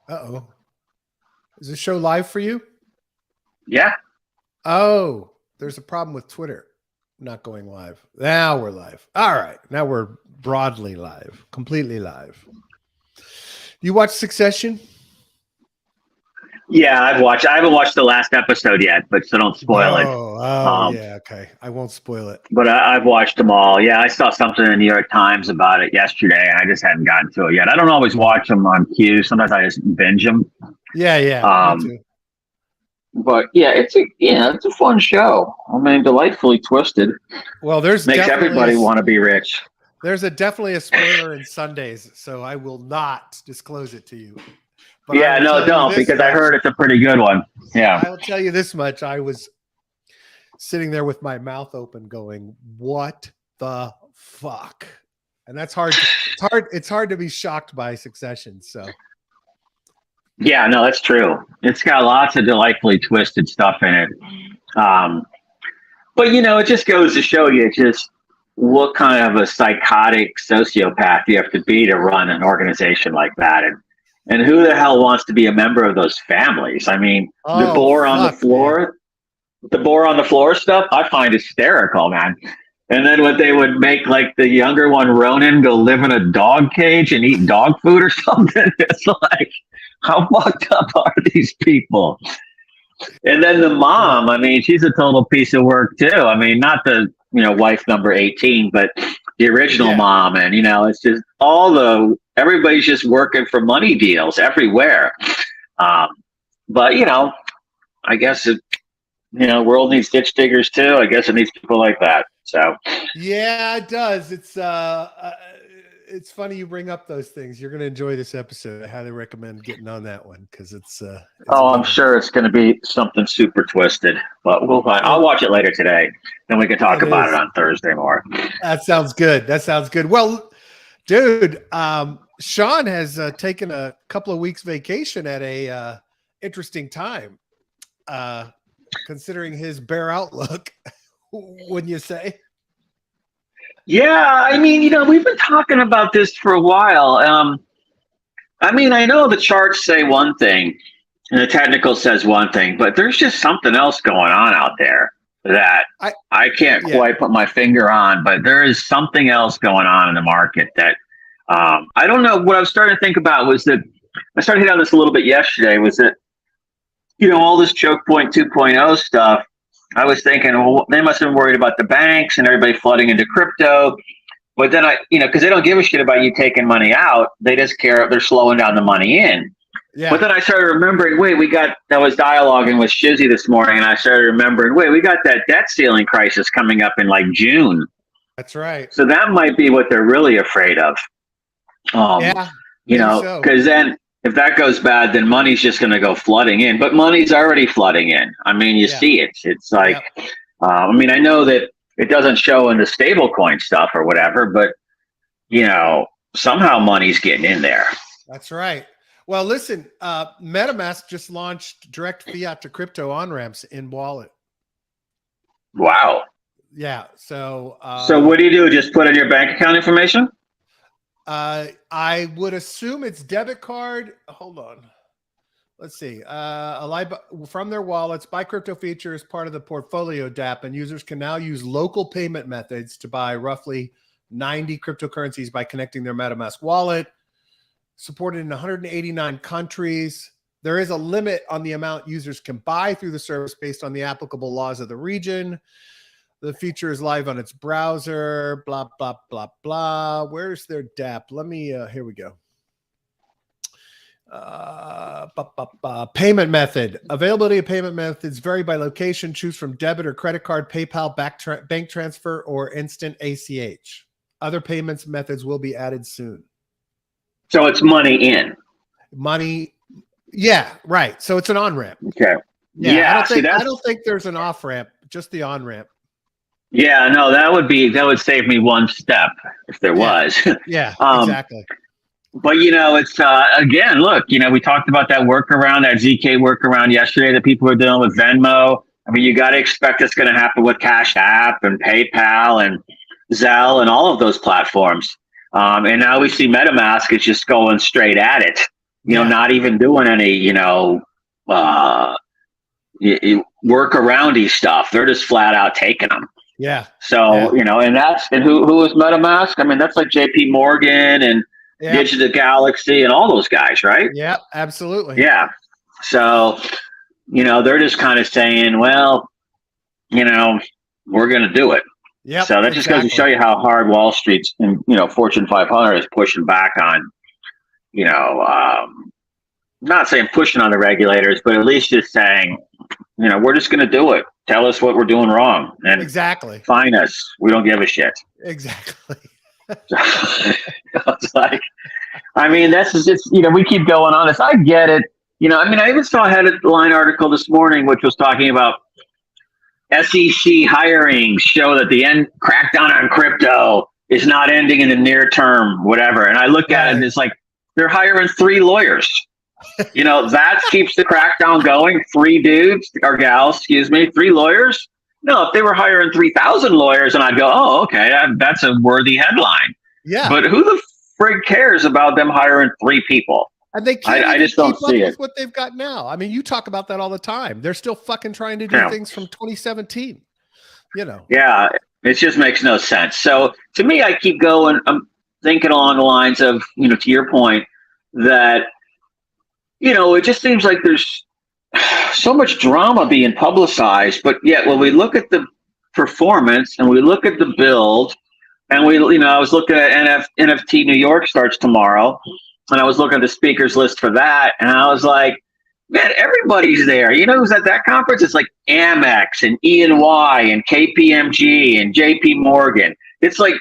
Uh-oh. Is this show live for you? Yeah. Oh, there's a problem with Twitter not going live. Now we're live. All right. Now we're broadly live, completely live. You watch Succession? Yeah, I've watched. I haven't watched the last episode yet, but so don't spoil it. Yeah, okay. I won't spoil it. But I've watched them all. Yeah, I saw something in the New York Times about it yesterday, and I just hadn't gotten to it yet. I don't always watch them on cue. Sometimes I just binge them. Yeah. Me too. But yeah, it's a fun show. I mean, delightfully twisted. Well, there's makes everybody want to be rich. There's definitely a spoiler in Sundays, so I will not disclose it to you. But yeah, no, don't, because I heard it's a pretty good one. Yeah. I will tell you this much. I was sitting there with my mouth open going, what the fuck? And that's hard. It's hard to be shocked by Succession. So. Yeah, no, that's true. It's got lots of delightfully twisted stuff in it. But, it just goes to show you just what kind of a psychotic sociopath you have to be to run an organization like that. And who the hell wants to be a member of those families? I mean, the bore on the floor stuff, I find hysterical, man. And then what they would make, like the younger one, Ronan, go live in a dog cage and eat dog food or something. It's like, how fucked up are these people? And then the mom, I mean, she's a total piece of work too. I mean, not the, wife number 18, but the original mom. And, it's just everybody's just working for money deals everywhere. But, I guess world needs ditch diggers too. I guess it needs people like that. So yeah, it does. It's funny you bring up those things. You're going to enjoy this episode. I highly recommend getting on that one because it's I'm sure it's going to be something super twisted, but we'll find. I'll watch it later today. Then we can talk about it on Thursday more. That sounds good. Well, dude, Sean has taken a couple of weeks vacation at a interesting time, considering his bear outlook. Wouldn't you say? Yeah, I mean, we've been talking about this for a while. I mean, I know the charts say one thing and the technical says one thing, but there's just something else going on out there that I can't quite put my finger on, but there is something else going on in the market that I don't know. What I was starting to think about was that I started hitting on this a little bit yesterday, was that, all this choke point 2.0 stuff, I was thinking, well, they must have been worried about the banks and everybody flooding into crypto. But then because they don't give a shit about you taking money out. They just care. They're slowing down the money in. Yeah. But then I started remembering, I was dialoguing with Shizzy this morning, and I started remembering, we got that debt ceiling crisis coming up in like June. That's right. So that might be what they're really afraid of. Because then if that goes bad, then money's just going to go flooding in. But money's already flooding in. I mean, you see it. It's like, I mean, I know that it doesn't show in the stable coin stuff or whatever, but, somehow money's getting in there. That's right. Well, listen, MetaMask just launched direct fiat to crypto on-ramps in wallet. Wow. Yeah. So what do? Just put in your bank account information? I would assume it's debit card. Hold on. Let's see. From their wallets, buy crypto feature as part of the portfolio DApp, and users can now use local payment methods to buy roughly 90 cryptocurrencies by connecting their MetaMask wallet. Supported in 189 countries. There is a limit on the amount users can buy through the service based on the applicable laws of the region. The feature is live on its browser, blah, blah, blah, blah. Where's their DApp? Let me, here we go. Payment method. Availability of payment methods vary by location. Choose from debit or credit card, PayPal, bank transfer, or instant ACH. Other payments methods will be added soon. So it's money in. Yeah, right. So it's an on-ramp. Okay. Yeah, I don't think there's an off-ramp, just the on-ramp. Yeah, no, that would save me one step if there was. Yeah, exactly. But it's again, look, we talked about that workaround, that ZK workaround yesterday that people were dealing with Venmo. I mean, you got to expect it's going to happen with Cash App and PayPal and Zelle and all of those platforms. And now we see MetaMask is just going straight at it. not even doing any, workaroundy stuff. They're just flat out taking them. Yeah. So, and who is MetaMask? I mean, that's like JP Morgan and Digital Galaxy and all those guys, right? Yeah, absolutely. Yeah. So, they're just kind of saying, well, we're going to do it. Yeah. So that just goes to show you how hard Wall Street's and, Fortune 500 is pushing back on, not saying pushing on the regulators, but at least just saying, we're just going to do it. Tell us what we're doing wrong and fine us. We don't give a shit. Exactly. It's like, I mean, that's just, we keep going on this. I get it. I even saw a headline article this morning, which was talking about SEC hiring show that the end crackdown on crypto is not ending in the near term, whatever. And I look at it and it's like, they're hiring 3 lawyers. That keeps the crackdown going. 3 dudes or gals, 3 lawyers. No, if they were hiring 3,000 lawyers, and I'd go, oh, okay, that's a worthy headline. Yeah. But who the frig cares about them hiring 3 people? And they can't I just don't see it. with what they've got now. I mean, you talk about that all the time. They're still fucking trying to do things from 2017. Yeah, it just makes no sense. So to me, I keep going. I'm thinking along the lines of, to your point, that it just seems like there's so much drama being publicized, but yet when we look at the performance and we look at the build, and I was looking at NFT New York starts tomorrow, and I was looking at the speakers list for that, and I was like, man, everybody's there. Who's at that conference? It's like Amex and E&Y and KPMG and JP Morgan. It's like,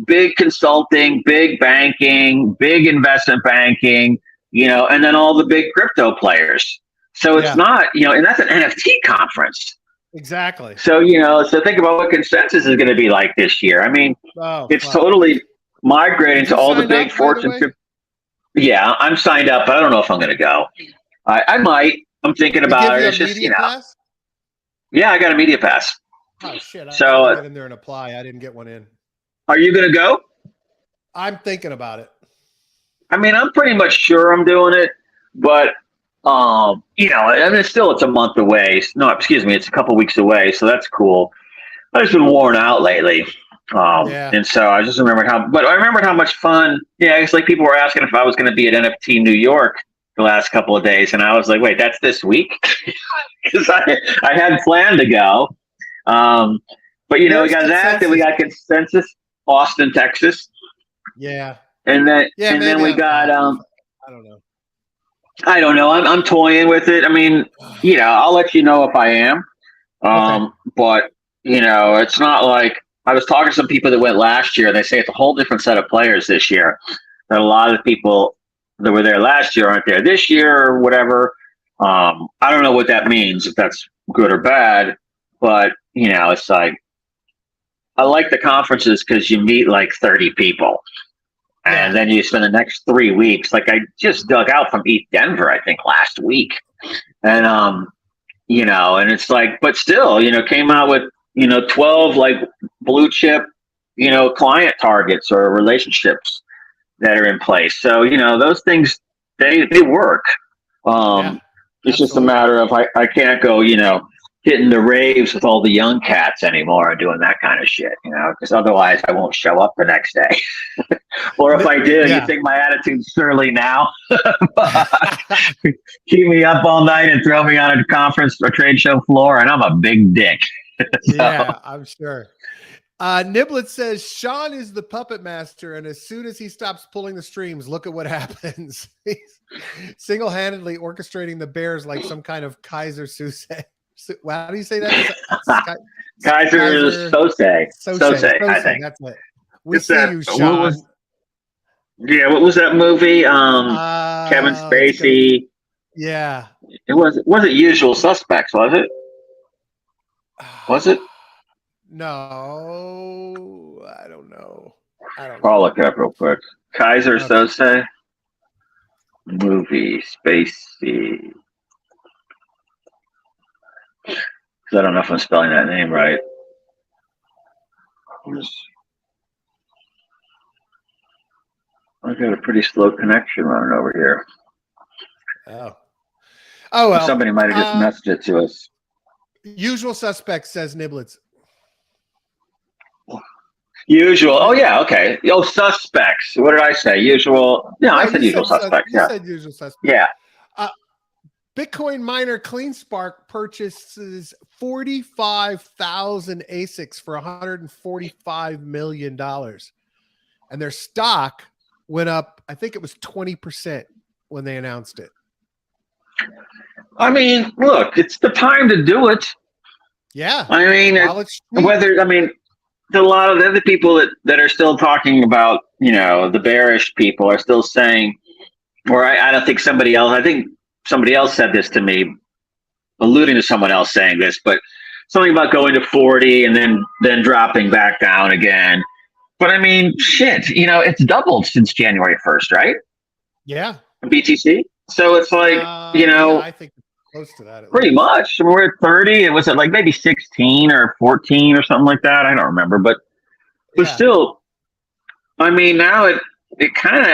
big consulting, big banking, big investment banking, and then all the big crypto players. So it's not, and that's an NFT conference. Exactly. So, so think about what consensus is going to be like this year. I mean, it's totally migrating to all the big Fortune. Yeah, I'm signed up, but I don't know if I'm going to go. I might. I'm thinking about it. It's just, pass? Yeah, I got a media pass. Oh, shit. So I get in there and apply. I didn't get one in. Are you going to go? I'm thinking about it. I mean, I'm pretty much sure I'm doing it, but I mean, it's a month away. No, excuse me, it's a couple weeks away, so that's cool. I've just been worn out lately, and so I just remembered how much fun. Yeah, it's like people were asking if I was going to be at NFT New York the last couple of days, and I was like, wait, that's this week, because I hadn't planned to go. But we got that. Then we got Consensus, Austin, Texas. Yeah. And then we got I don't know. I'm toying with it. I mean, I'll let you know if I am. But it's not like I was talking to some people that went last year. And they say it's a whole different set of players this year. That a lot of the people that were there last year aren't there this year or whatever. I don't know what that means, if that's good or bad. But it's like I like the conferences because you meet like 30 people. And then you spend the next 3 weeks. Like I just dug out from ETH Denver, I think last week. And, and it's like, but still, came out with, 12 like blue chip, client targets or relationships that are in place. So, those things, they work. It's just a matter of, I can't go, hitting the raves with all the young cats anymore and doing that kind of shit, because otherwise I won't show up the next day. Or if I do, you think my attitude's surly now? Keep me up all night and throw me on a conference or trade show floor, and I'm a big dick. Yeah, I'm sure. Niblet says Sean is the puppet master, and as soon as he stops pulling the strings, look at what happens. He's single-handedly orchestrating the Bears like some kind of Kaiser Suse. How do you say that? Kaiser Sose, I think. That's it. We see you, Sean. What was that movie? Kevin Spacey. Yeah. It wasn't Usual Suspects, was it? Was it? No, I don't know. I'll look it up real quick. Kaiser Sose movie Spacey. Because I don't know if I'm spelling that name right. I got a pretty slow connection running over here. Oh well. Somebody might have just messaged it to us. Usual suspects, says Niblets. Usual. Oh yeah. Okay. Oh, suspects. What did I say? Usual. Yeah, I said usual suspects. You said usual suspects. Yeah. Bitcoin miner CleanSpark purchases 45,000 ASICs for $145 million. And their stock went up, I think it was 20% when they announced it. I mean, look, it's the time to do it. Yeah. I mean, a lot of the other people that are still talking about, the bearish people are still saying, or I don't think somebody else, I think somebody else said this to me, alluding to someone else saying this, but something about going to 40 and then dropping back down again. But I mean, shit, it's doubled since January 1st, right? Yeah. BTC. So it's like, yeah, I think close to that. Pretty much. I mean, we're at 30. It was at like maybe 16 or 14 or something like that. I don't remember, but still, I mean, now it kind of,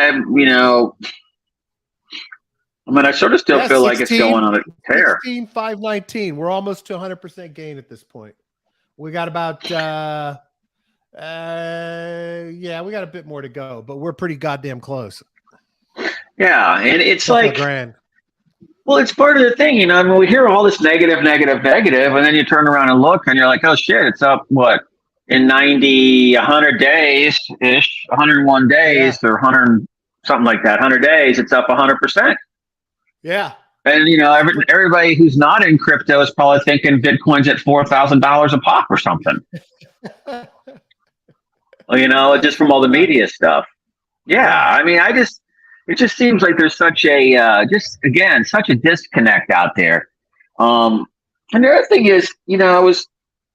I mean, I sort of still feel 16, like it's going on a tear. 16,519. We're almost to 100% gain at this point. We got about, we got a bit more to go, but we're pretty goddamn close. Yeah, and it's like, grand. Well, it's part of the thing, I mean, we hear all this negative, and then you turn around and look, and you're like, oh shit, it's up what in 100 days ish, 101 days or 100 something like that, 100 days, it's up 100%. Yeah. And everybody who's not in crypto is probably thinking Bitcoin's at $4,000 a pop or something. Well, just from all the media stuff. Yeah, I mean, it just seems like there's such a such a disconnect out there. And the other thing is, I was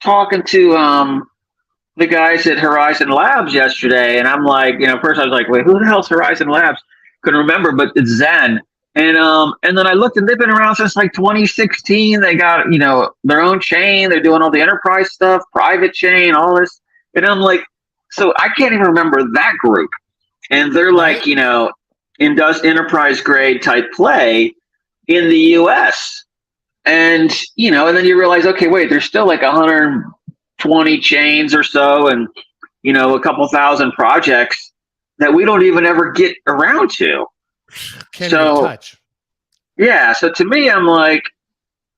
talking to the guys at Horizon Labs yesterday, and I'm like, first I was like, wait, who the hell's Horizon Labs? Couldn't remember, but it's Zen. And then I looked, and they've been around since like 2016. They got, their own chain. They're doing all the enterprise stuff, private chain, all this. And I'm like, so I can't even remember that group. And they're like, enterprise grade type play in the US. And, and then you realize, okay, wait, there's still like 120 chains or so, and, a couple thousand projects that we don't even ever get around to. Can't even touch. Yeah. So to me, I'm like,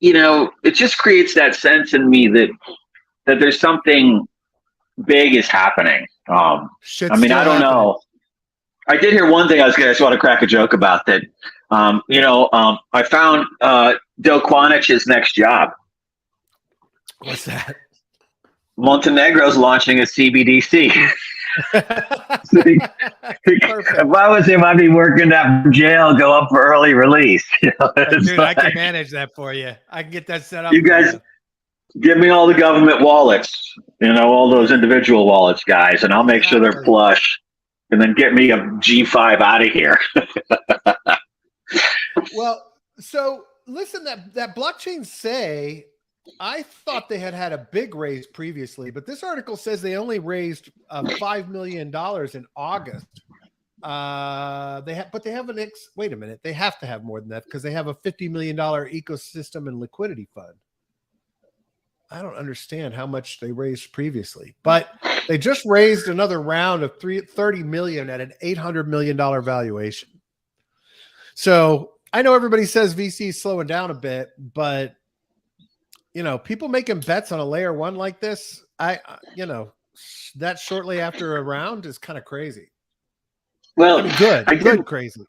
it just creates that sense in me that there's something big is happening. I mean, I don't know. I did hear one thing I just want to crack a joke about that. I found Do Kwanich's next job. What's that? Montenegro's launching a CBDC. If I was him, I'd be working that from jail, go up for early release. Dude, I can manage that for you. I can get that set up. You guys give me all the government wallets, all those individual wallets, guys, and I'll make sure they're flush. And then get me a G5 out of here. Well, so listen, that blockchain say, I thought they had a big raise previously, but this article says they only raised $5 million in August. But they have wait a minute, they have to have more than that because they have a $50 million ecosystem and liquidity fund. I don't understand how much they raised previously, but they just raised another round of $30 million at an $800 million valuation. So I know everybody says VC is slowing down a bit, but people making bets on a layer one like this, that shortly after a round is kind of crazy. Well, I mean, good, crazy.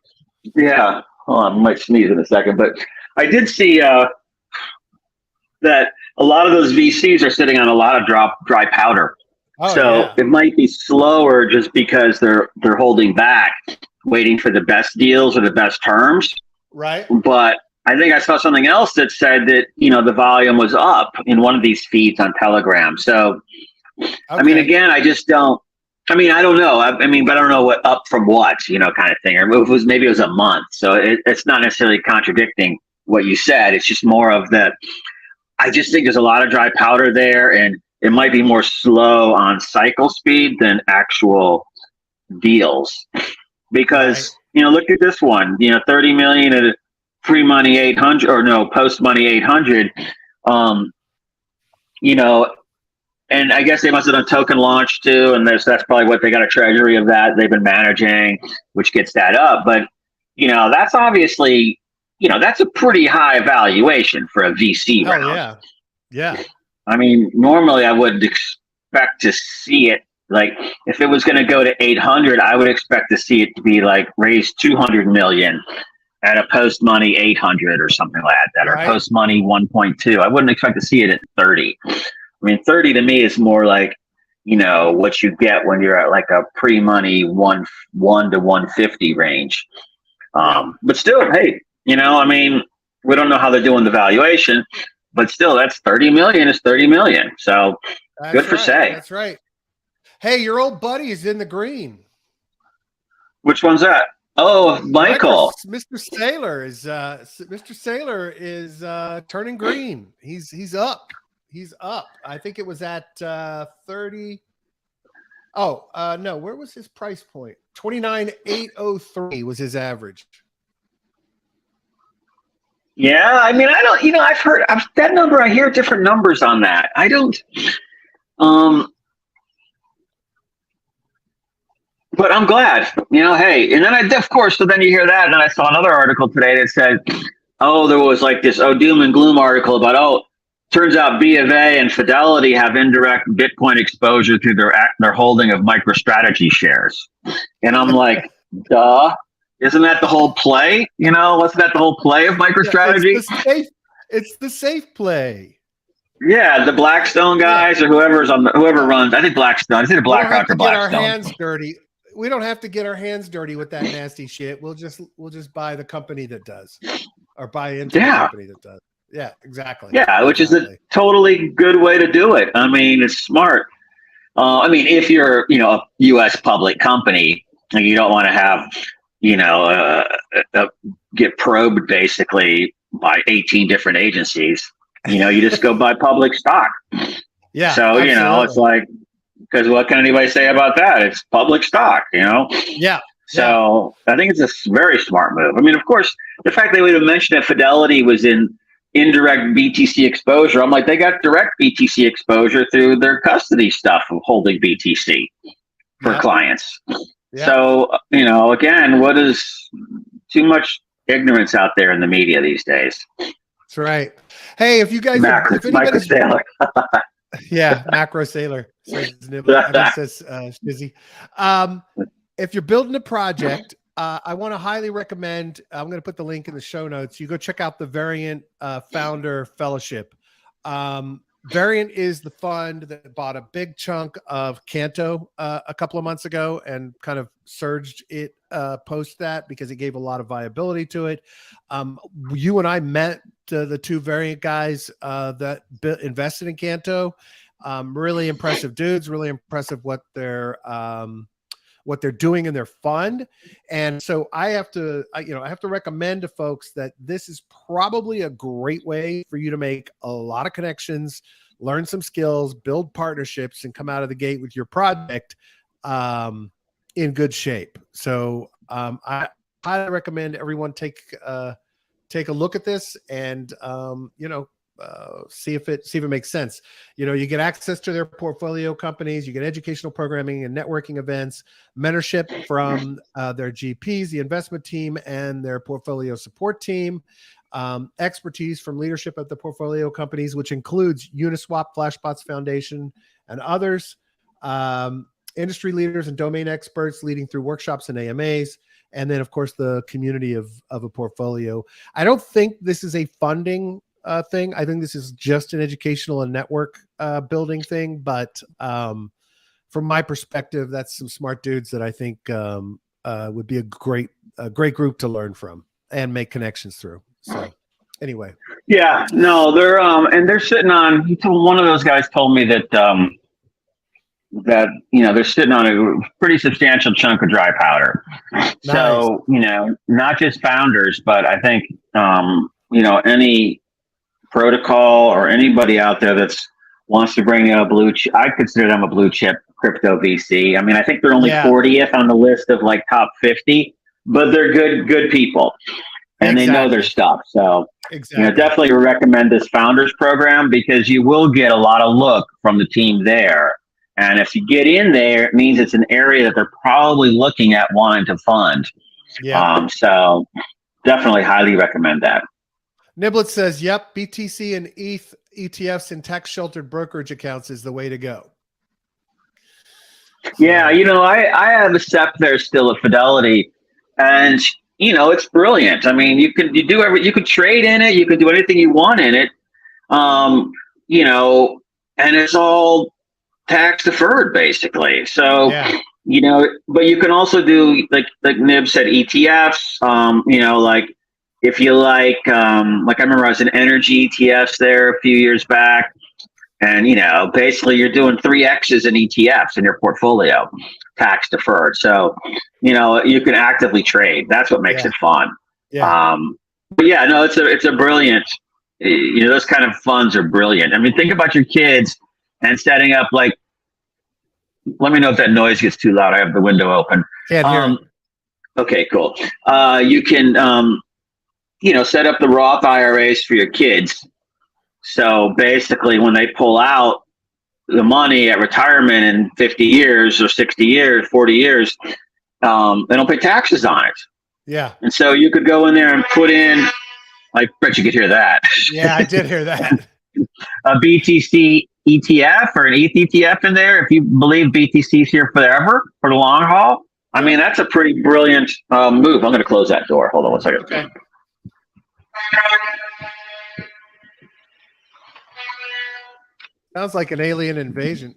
Yeah. Hold on, I might sneeze in a second, but I did see that a lot of those VCs are sitting on a lot of dry powder. It might be slower just because they're holding back, waiting for the best deals or the best terms. Right. But I think I saw something else that said that, the volume was up in one of these feeds on Telegram. So, I mean, again, I just don't, I mean, I don't know. But I don't know what up from what, kind of thing. Or maybe it was a month. So it's not necessarily contradicting what you said. It's just more of that. I just think there's a lot of dry powder there, and it might be more slow on cycle speed than actual deals. because look at this one. 30 million at pre-money 800 or no post-money 800. And I guess they must have done token launch too, and that's probably what they got a treasury of that they've been managing, which gets that up. But that's obviously that's a pretty high valuation for a VC round. Yeah, yeah. I mean, normally I would expect to see it like if it was going to go to 800, I would expect to see it to be like raise 200 million at a post money 800 or something like that, or post money 1.2. I wouldn't expect to see it at 30. I mean, 30 to me is more like, what you get when you're at like a pre-money 1 to 150 range. But still, hey, I mean, we don't know how they're doing the valuation, but still, that's 30 million is 30 million. So good for Say. That's right. Hey, your old buddy is in the green. Which one's that? Oh, Michael. Mr. Saylor is turning green. He's up. He's up. I think it was at 30. Oh, no. Where was his price point? 29,803 was his average. Yeah, I mean, I don't. I've heard that number. I hear different numbers on that. I don't. But I'm glad. Hey, and then of course, so then you hear that, and then I saw another article today that said, oh, there was like this doom and gloom article about turns out B of A and Fidelity have indirect Bitcoin exposure through their holding of MicroStrategy shares. And I'm like, duh. Isn't that the whole play? Wasn't that the whole play of MicroStrategy? It's the safe play. Yeah, the Blackstone guys or whoever runs. I think Blackstone. Is it BlackRock or Blackstone? Get our hands dirty. We don't have to get our hands dirty with that nasty shit. We'll just buy the company that does, or buy into the company that does. Yeah, exactly. Yeah, which is a totally good way to do it. I mean, it's smart. I mean, if you're a U.S. public company and you don't want to have get probed basically by 18 different agencies, you just go buy public stock. Yeah. So, absolutely. It's like, because what can anybody say about that? It's public stock, Yeah. So I think it's a very smart move. I mean, of course, the fact that we would mention that Fidelity was in indirect BTC exposure, I'm like, they got direct BTC exposure through their custody stuff of holding BTC for clients. Yeah. So, again, what is too much ignorance out there in the media these days? That's right. Hey, if you guys, Macro Sailor. Yeah, Macro Sailor says Shizzy. If you're building a project, I want to highly recommend, I'm going to put the link in the show notes. You go check out the Variant Founder Fellowship. Variant is the fund that bought a big chunk of Canto a couple of months ago and kind of surged it post that because it gave a lot of viability to it. You and I met the two Variant guys that invested in Canto. Really impressive dudes, really impressive what they're doing in their fund. And so I have to recommend to folks that this is probably a great way for you to make a lot of connections, learn some skills, build partnerships, and come out of the gate with your project in good shape. So I highly recommend everyone take a look at this and see if it makes sense. You get access to their portfolio companies, you get educational programming and networking events, mentorship from their GPs, the investment team, and their portfolio support team, expertise from leadership of the portfolio companies, which includes Uniswap, Flashbots Foundation, and others, industry leaders and domain experts leading through workshops and AMAs, and then of course the community of a portfolio. I don't think this is a funding thing. I think this is just an educational and network building thing. But from my perspective, that's some smart dudes that I think would be a great group to learn from and make connections through. So anyway. Yeah, no, they're sitting on, one of those guys told me that they're sitting on a pretty substantial chunk of dry powder. Nice. So, not just founders, but I think, any protocol or anybody out there that's wants to bring a blue chip. I consider them a blue chip crypto VC. I mean, I think they're only Yeah. 40th on the list of like top 50, but they're good people, and they know their Exactly. stuff. So, Exactly. definitely recommend this founders program because you will get a lot of look from the team there. And if you get in there, it means it's an area that they're probably looking at wanting to fund. Yeah. So definitely highly recommend that. Niblet says, yep, BTC and ETH ETFs and tax sheltered brokerage accounts is the way to go. Yeah, I have a SEP there still at Fidelity, and it's brilliant. I mean, you could trade in it, you could do anything you want in it, and it's all tax deferred basically. So, Yeah. but you can also do like Nib said, ETFs. Like if you like I remember I was in energy ETFs there a few years back. And, basically you're doing 3X's in ETFs in your portfolio, tax deferred. So, you can actively trade. That's what makes it fun. Yeah. But yeah, no, it's a brilliant, those kind of funds are brilliant. I mean, think about your kids and setting up like, let me know if that noise gets too loud. I have the window open. Can't hear it. Okay, cool. You can, set up the Roth IRAs for your kids. So basically, when they pull out the money at retirement in 50 years or 60 years, 40 years, they don't pay taxes on it. Yeah. And so you could go in there and put in, I bet you could hear that. Yeah, I did hear that. A BTC ETF or an ETH ETF in there if you believe BTC is here forever for the long haul. I mean, that's a pretty brilliant move. I'm going to close that door. Hold on one second. Okay. Sounds like an alien invasion.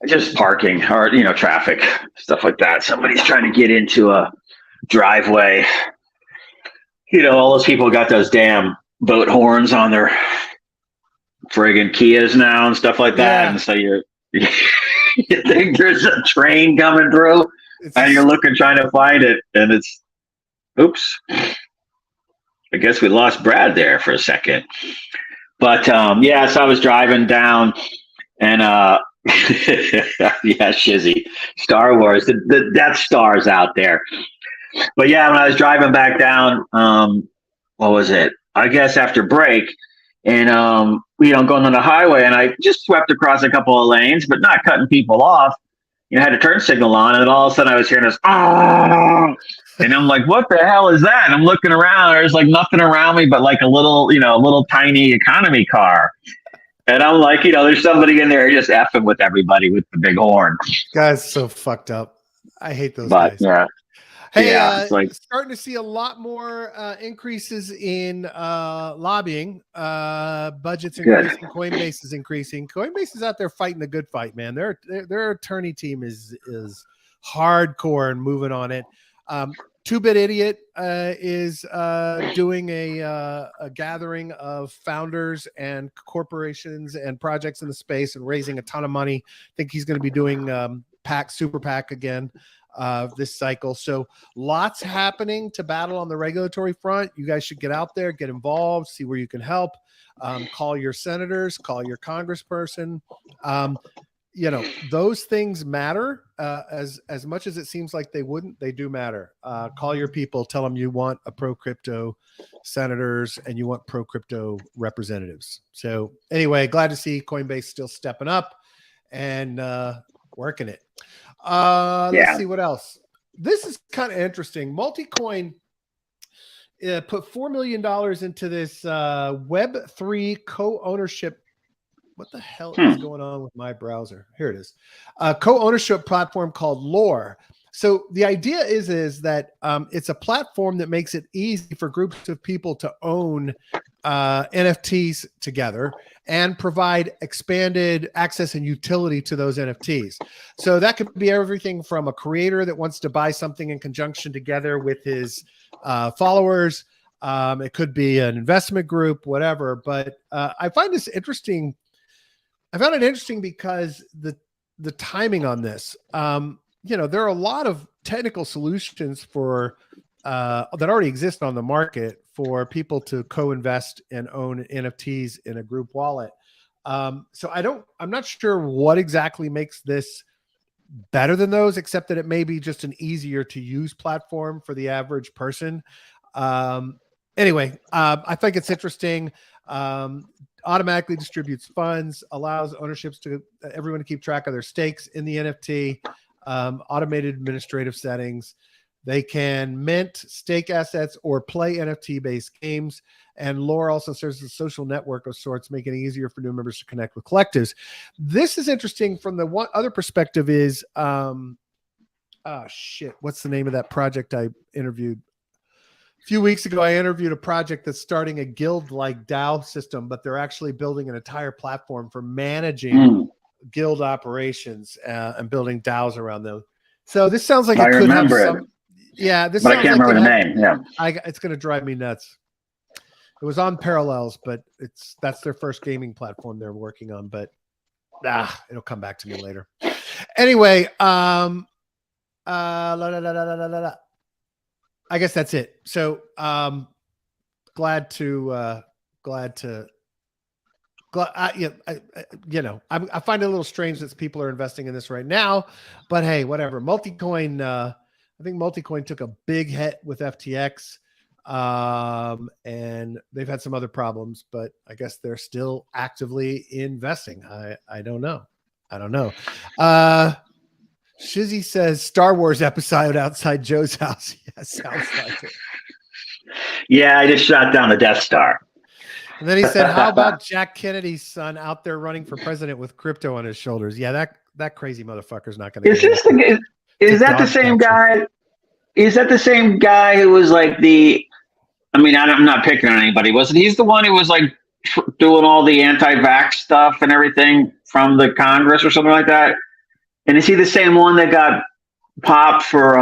Just parking or, traffic, stuff like that. Somebody's trying to get into a driveway. All those people got those damn boat horns on their friggin' Kias now and stuff like that. Yeah. And so you think there's a train coming through and you're trying to find it. And it's, oops. I guess we lost Brad there for a second. But so I was driving down and Shizzy, Star Wars, the Death Star's out there. But yeah, when I was driving back down, what was it? I guess after break, and going on the highway, and I just swept across a couple of lanes, but not cutting people off. Had a turn signal on, and then all of a sudden I was hearing this, oh, and I'm like, what the hell is that? And I'm looking around, there's like nothing around me but like a little tiny economy car. And I'm like, there's somebody in there just effing with everybody with the big horn. Guys, so fucked up. I hate those guys. Yeah. Hey, starting to see a lot more increases in lobbying. Budgets increasing. Coinbase is increasing. Coinbase is out there fighting the good fight, man. Their attorney team is hardcore and moving on it. 2-Bit Idiot is doing a gathering of founders and corporations and projects in the space and raising a ton of money. I think he's going to be doing Super PAC again this cycle. So lots happening to battle on the regulatory front. You guys should get out there, get involved, see where you can help. Call your senators, call your congressperson. Those things matter as much as it seems like they wouldn't. They do matter. Call your people, tell them you want a pro crypto senators and you want pro crypto representatives. So anyway, glad to see Coinbase still stepping up and working it. Let's see what else. This is kind of interesting. Multicoin put $4 million into this Web3 co-ownership. What the hell is going on with my browser? Here it is. A co-ownership platform called Lore. So the idea is that it's a platform that makes it easy for groups of people to own NFTs together and provide expanded access and utility to those NFTs. So that could be everything from a creator that wants to buy something in conjunction together with his followers. It could be an investment group, whatever. But I find this interesting. I found it interesting because the timing on this, there are a lot of technical solutions for that already exist on the market for people to co-invest and own NFTs in a group wallet. So I'm not sure what exactly makes this better than those, except that it may be just an easier to use platform for the average person. Anyway, I think it's interesting. Automatically distributes funds, allows ownerships to everyone to keep track of their stakes in the NFT, automated administrative settings. They can mint stake assets or play NFT based games. And Lore also serves as a social network of sorts, making it easier for new members to connect with collectives. This is interesting from the one other perspective is, what's the name of that project I interviewed? A few weeks ago, I interviewed a project that's starting a guild-like DAO system, but they're actually building an entire platform for managing guild operations and building DAOs around them. So this sounds like it could have some. Yeah, this. But I can't remember the name. Yeah, it's going to drive me nuts. It was on Parallels, but that's their first gaming platform they're working on. But it'll come back to me later. Anyway, I guess that's it. So glad I find it a little strange that people are investing in this right now, but hey, whatever. Multicoin, I think Multicoin took a big hit with FTX, and they've had some other problems, but I guess they're still actively investing. I don't know. Shizzy says Star Wars episode outside Joe's house. Yeah, sounds like it. Yeah, I just shot down the Death Star. And then he said, how about Jack Kennedy's son out there running for president with crypto on his shoulders? Yeah, that crazy motherfucker's not going to. Is that the same guy? Is that the same guy who was like I'm not picking on anybody. Wasn't he's the one who was like doing all the anti-vax stuff and everything from the Congress or something like that? And is he the same one that got popped for,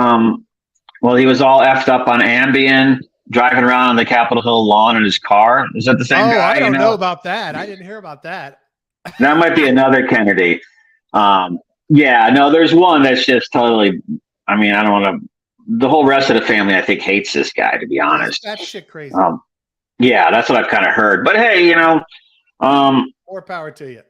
he was all effed up on Ambien, driving around on the Capitol Hill lawn in his car? Is that the same guy? I don't know about that. I didn't hear about that. That might be another Kennedy. There's one that's just totally, I don't want to, the whole rest of the family, I think, hates this guy, to be honest. That's shit crazy. That's what I've kind of heard. But hey, more power to you.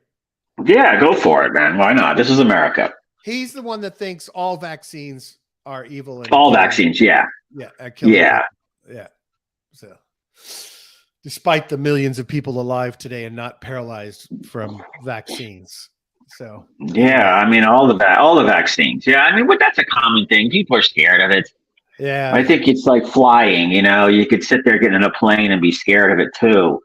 Yeah, go for it, man. Why not? This is America. He's the one that thinks all vaccines are evil. And all vaccines, yeah. Yeah. So, despite the millions of people alive today and not paralyzed from vaccines. So. Yeah, all the vaccines. Yeah, but that's a common thing. People are scared of it. Yeah. I think it's like flying. You could sit there getting in a plane and be scared of it too,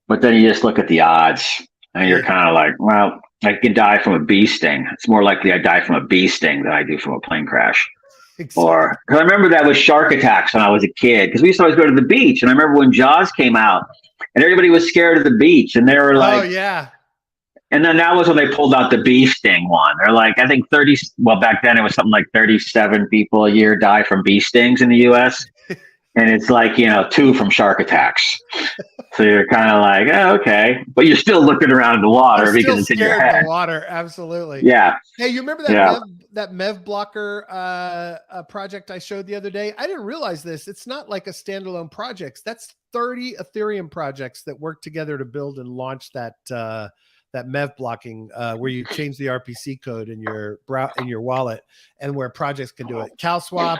but then you just look at the odds and you're kind of like, well, I can die from a bee sting. It's more likely I die from a bee sting than I do from a plane crash. Exactly. Or because I remember that was shark attacks when I was a kid, because we used to always go to the beach. And I remember when Jaws came out and everybody was scared of the beach and they were like, oh yeah. And then that was when they pulled out the bee sting one. They're like, I think back then it was something like 37 people a year die from bee stings in the US. And it's like, 2 from shark attacks. So you're kind of like, oh, okay. But you're still looking around in the water because it's in your head. The water, absolutely. Yeah. Hey, you remember that that MEV blocker project I showed the other day? I didn't realize this. It's not like a standalone project. That's 30 Ethereum projects that work together to build and launch that MEV blocking, where you change the RPC code in your wallet, and where projects can do it. CalSwap,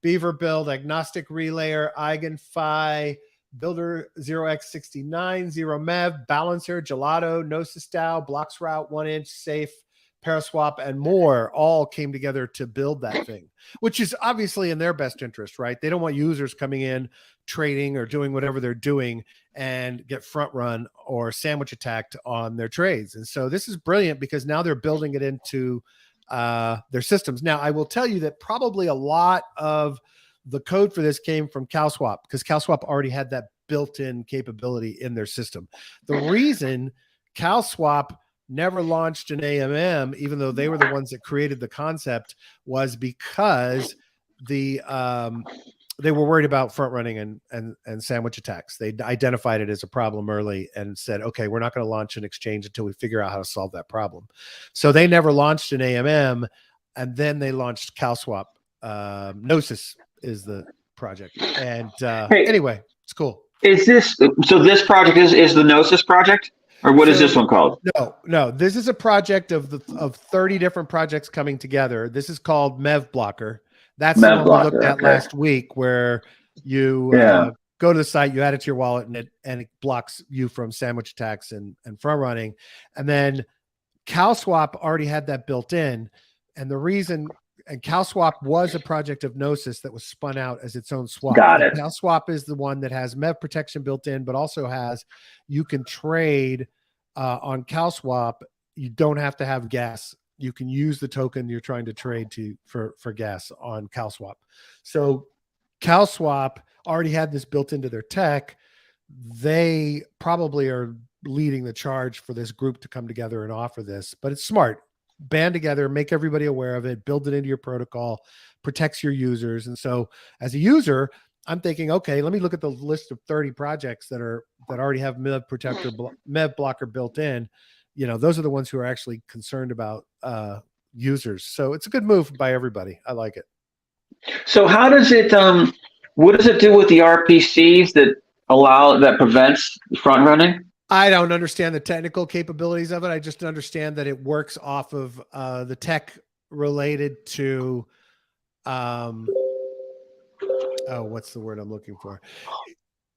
Beaver Build, Agnostic Relayer, EigenFi, Builder 0x69, Zero MEV, Balancer, Gelato, Gnosis DAO, BlocksRoute, 1inch, Safe, Paraswap, and more all came together to build that thing, which is obviously in their best interest, right? They don't want users coming in, trading or doing whatever they're doing and get front run or sandwich attacked on their trades. And so this is brilliant because now they're building it into their systems. Now, I will tell you that probably a lot of the code for this came from CalSwap, because CalSwap already had that built-in capability in their system. The reason CalSwap never launched an AMM, even though they were the ones that created the concept, was because they were worried about front running and sandwich attacks. They identified it as a problem early and said, okay, we're not going to launch an exchange until we figure out how to solve that problem. So they never launched an AMM, and then they launched CalSwap. Gnosis is the project. And anyway, it's cool. Is this, so this project is the Gnosis project? Or what is this one called? No. This is a project of 30 different projects coming together. This is called Mev Blocker. That's the one we looked at last week, where you go to the site, you add it to your wallet, and it blocks you from sandwich attacks and front running. And then CalSwap already had that built in. And the reason, and CalSwap was a project of Gnosis that was spun out as its own swap. Got it. CalSwap is the one that has MEV protection built in, but also has, you can trade on CalSwap. You don't have to have gas. You can use the token you're trying to trade for gas on CalSwap. So CalSwap already had this built into their tech. They probably are leading the charge for this group to come together and offer this, but it's smart. Band together, make everybody aware of it, build it into your protocol, protects your users. And so as a user, I'm thinking, okay, let me look at the list of 30 projects that already have MEV blocker built in. You know, those are the ones who are actually concerned about users. So it's a good move by everybody. I like it. So how does it what does it do with the RPCs that prevents front running? I don't understand the technical capabilities of it. I just understand that it works off of the tech related to, what's the word I'm looking for?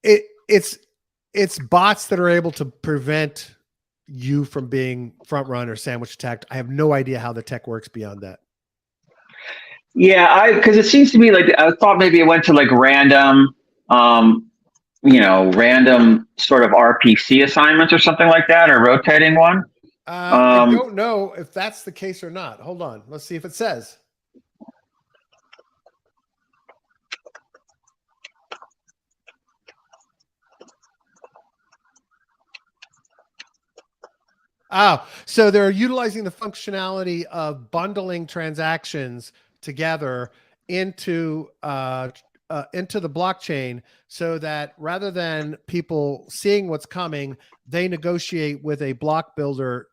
It's bots that are able to prevent you from being front run or sandwich attacked. I have no idea how the tech works beyond that. Yeah, because it seems to me like I thought maybe it went to like random sort of RPC assignments or something like that, or rotating one. I don't know if that's the case or not. Hold on. Let's see if it says. Oh, so they're utilizing the functionality of bundling transactions together into the blockchain, so that rather than people seeing what's coming, they negotiate with a block builder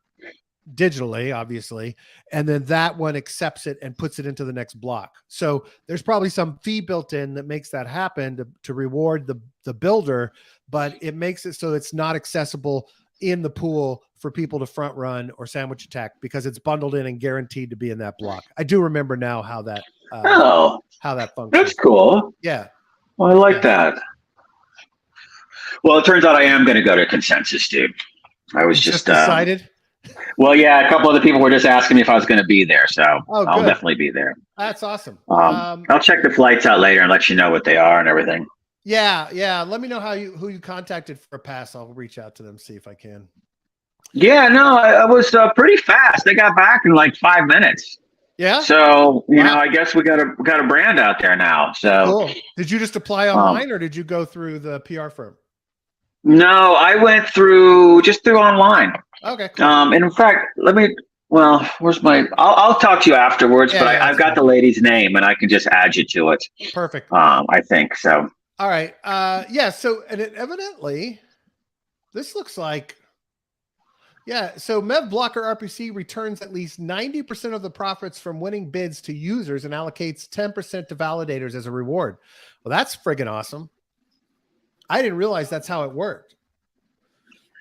digitally, obviously, and then that one accepts it and puts it into the next block. So there's probably some fee built in that makes that happen to reward the builder, but it makes it so it's not accessible in the pool for people to front run or sandwich attack, because it's bundled in and guaranteed to be in that block. I do remember now how that how that functions. That's cool. Yeah. Well, I like that. Well, it turns out I am going to go to Consensus, dude. I was just decided. Well, yeah, a couple other people were just asking me if I was going to be there, so I'll definitely be there. That's awesome. I'll check the flights out later and let you know what they are and everything. Yeah. Let me know who you contacted for a pass. I'll reach out to them, see if I can. Yeah, no, I was pretty fast. They got back in like 5 minutes. Yeah. So you know, I guess we got a brand out there now. So cool. Did you just apply online, or did you go through the PR firm? No, I went through online. Okay. Cool. And in fact, where's my? I'll talk to you afterwards. But I've got the lady's name, and I can just add you to it. Perfect. I think so. All right. Yeah. So, and evidently, this looks like. Yeah, so MEV Blocker RPC returns at least 90% of the profits from winning bids to users and allocates 10% to validators as a reward. Well, that's friggin' awesome. I didn't realize that's how it worked.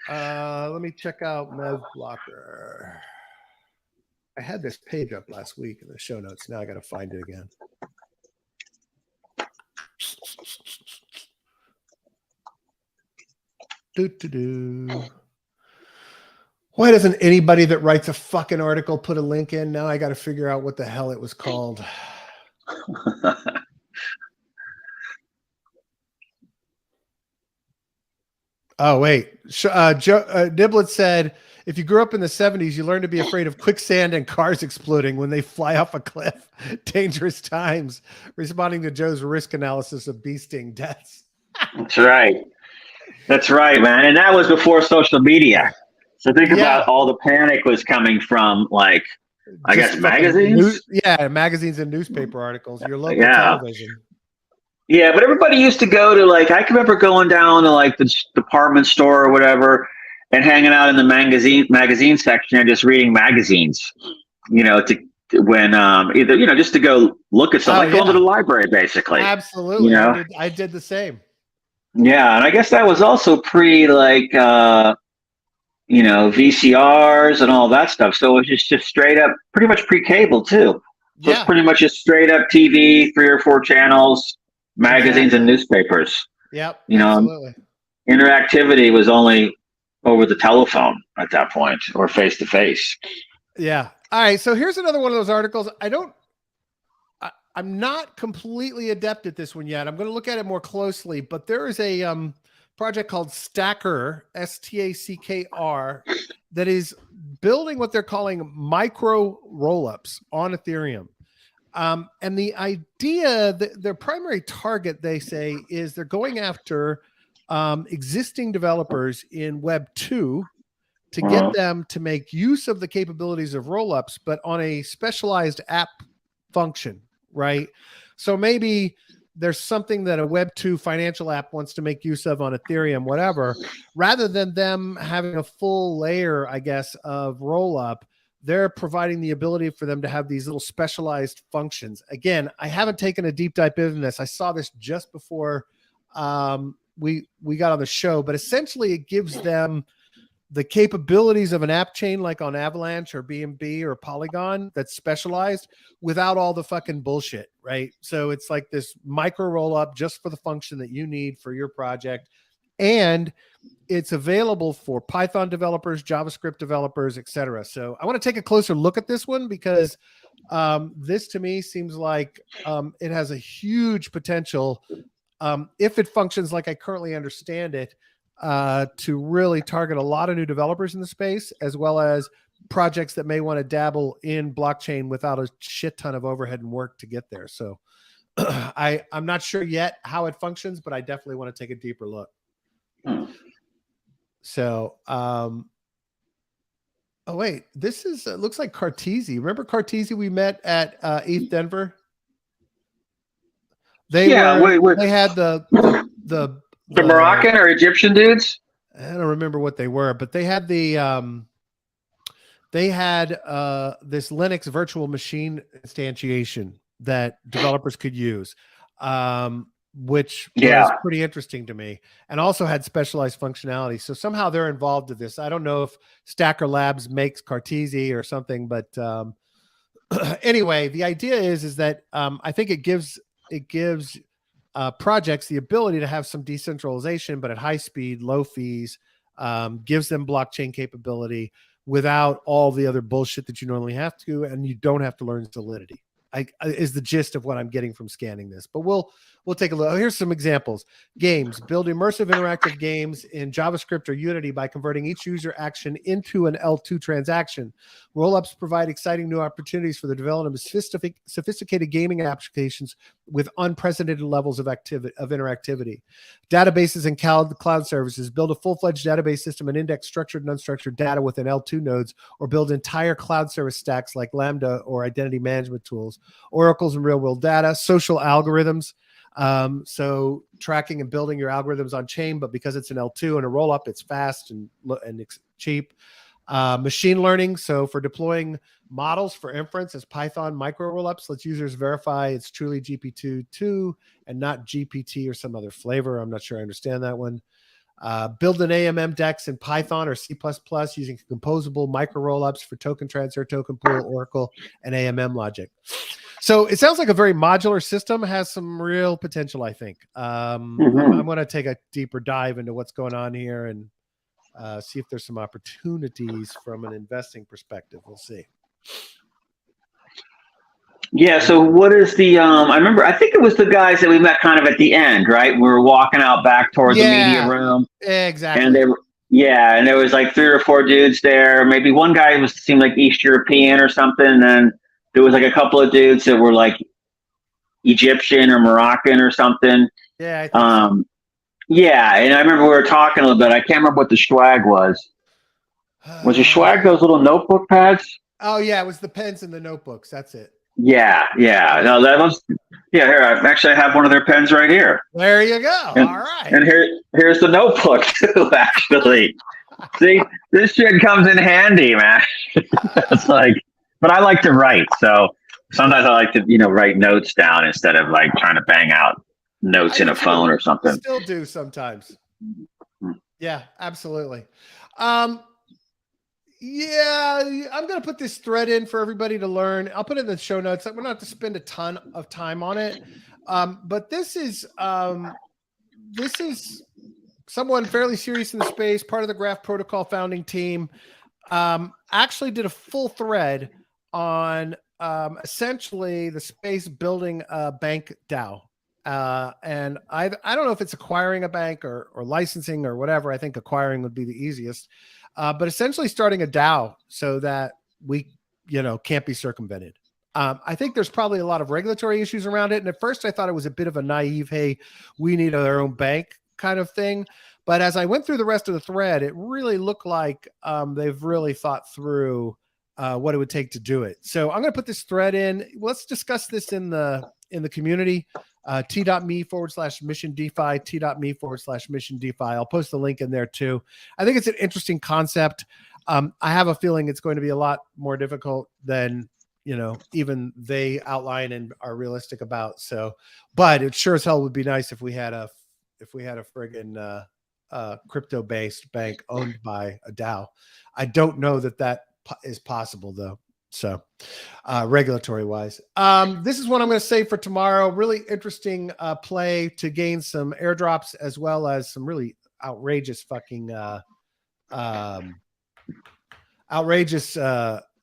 Let me check out MEV Blocker. I had this page up last week in the show notes. Now I got to find it again. Why doesn't anybody that writes a fucking article put a link in? Now I got to figure out what the hell it was called. Oh, wait. Niblet said, if you grew up in the 70s, you learned to be afraid of quicksand and cars exploding when they fly off a cliff. Dangerous times. Responding to Joe's risk analysis of bee sting deaths. That's right. That's right, man. And that was before social media. So think about all the panic was coming from, like, I guess magazines. Magazines and newspaper articles. Your local television. Yeah, but everybody used to go to, like, I can remember going down to like the department store or whatever, and hanging out in the magazine section and just reading magazines. You know, when either just to go look at something, going to the library, basically. Absolutely. You know? I did the same. Yeah, and I guess that was also pre VCRs and all that stuff. So it was just straight up, pretty much pre-cable too. So it's pretty much just straight up TV, 3 or 4 channels, magazines and newspapers. Yep, absolutely. Interactivity was only over the telephone at that point, or face to face. Yeah. All right. So here's another one of those articles. I'm not completely adept at this one yet. I'm going to look at it more closely, but there is a project called Stacker, Stackr, that is building what they're calling micro rollups on Ethereum. And the idea, their primary target, they say, is they're going after existing developers in Web 2 to get them to make use of the capabilities of rollups, but on a specialized app function, right? So maybe there's something that a Web 2 financial app wants to make use of on Ethereum, whatever, rather than them having a full layer, I guess, of rollup, they're providing the ability for them to have these little specialized functions. Again, I haven't taken a deep dive into this. I saw this just before we got on the show, but essentially it gives them the capabilities of an app chain like on Avalanche or BNB or Polygon that's specialized without all the fucking bullshit, right? So it's like this micro roll up just for the function that you need for your project. And it's available for Python developers, JavaScript developers, etc. So I want to take a closer look at this one because this to me seems like it has a huge potential if it functions like I currently understand it, to really target a lot of new developers in the space, as well as projects that may want to dabble in blockchain without a shit ton of overhead and work to get there. So I'm not sure yet how it functions, but I definitely want to take a deeper look. So, oh wait, this is, looks like Cartesi. Remember Cartesi we met at ETH Denver? They had the Moroccan or Egyptian dudes? I don't remember what they were, but they had this Linux virtual machine instantiation that developers could use, which was pretty interesting to me, and also had specialized functionality. So somehow they're involved with this. I don't know if Stacker Labs makes Cartesi or something, but anyway, the idea is that I think it gives projects the ability to have some decentralization, but at high speed, low fees, gives them blockchain capability without all the other bullshit that you normally have to, and you don't have to learn Solidity. Is the gist of what I'm getting from scanning this. But we'll take a look. Here's some examples. Games. Build immersive interactive games in JavaScript or Unity by converting each user action into an L2 transaction. Rollups provide exciting new opportunities for the development of sophisticated gaming applications with unprecedented levels of interactivity. Databases and cloud services. Build a full-fledged database system and index structured and unstructured data within L2 nodes, or build entire cloud service stacks like Lambda or identity management tools. Oracles and real-world data. Social algorithms. So tracking and building your algorithms on chain, but because it's an L2 and a roll-up, it's fast and it's cheap. Machine learning. So for deploying models for inference as Python micro rollups, lets users verify it's truly GPT-2 and not GPT or some other flavor. I'm not sure I understand that one. Build an AMM DEX in Python or C++ using composable micro rollups for token transfer, token pool, Oracle, and AMM logic. So it sounds like a very modular system, has some real potential, I think. I'm going to take a deeper dive into what's going on here and see if there's some opportunities from an investing perspective. We'll see. Yeah. So what is the, I think it was the guys that we met kind of at the end, right? We were walking out back towards the media room. Exactly. And and there was like 3 or 4 dudes there. Maybe one guy seemed like East European or something. And then there was like a couple of dudes that were like Egyptian or Moroccan or something. Yeah. I think so. Yeah. And I remember we were talking a little bit. I can't remember what the swag was. Was the swag those little notebook pads? Oh yeah. It was the pens and the notebooks. That's it. Yeah. No, that was. Yeah, here I have one of their pens right here. There you go. And, all right. And here's the notebook too. Actually, see, this shit comes in handy, man. It's like, but I like to write, so sometimes I like to write notes down instead of like trying to bang out notes in a phone or something. Still do sometimes. Yeah, absolutely. Yeah, I'm going to put this thread in for everybody to learn. I'll put it in the show notes. We're not going to spend a ton of time on it. But this is someone fairly serious in the space, part of the Graph Protocol founding team. Actually did a full thread on essentially the space building a bank DAO. And I don't know if it's acquiring a bank or licensing or whatever. I think acquiring would be the easiest. But essentially starting a DAO so that we, can't be circumvented. I think there's probably a lot of regulatory issues around it. And at first I thought it was a bit of a naive, hey, we need our own bank kind of thing. But as I went through the rest of the thread, it really looked like they've really thought through what it would take to do it. So I'm going to put this thread in. Let's discuss this in the community. T.me/mission DeFi, T.me/mission DeFi. I'll post the link in there too. I think it's an interesting concept. I have a feeling it's going to be a lot more difficult than, even they outline and are realistic about. So, but it sure as hell would be nice if we had a friggin' crypto-based bank owned by a DAO. I don't know that is possible though. So regulatory wise, this is what I'm going to say for tomorrow. Really interesting play to gain some airdrops as well as some really outrageous fucking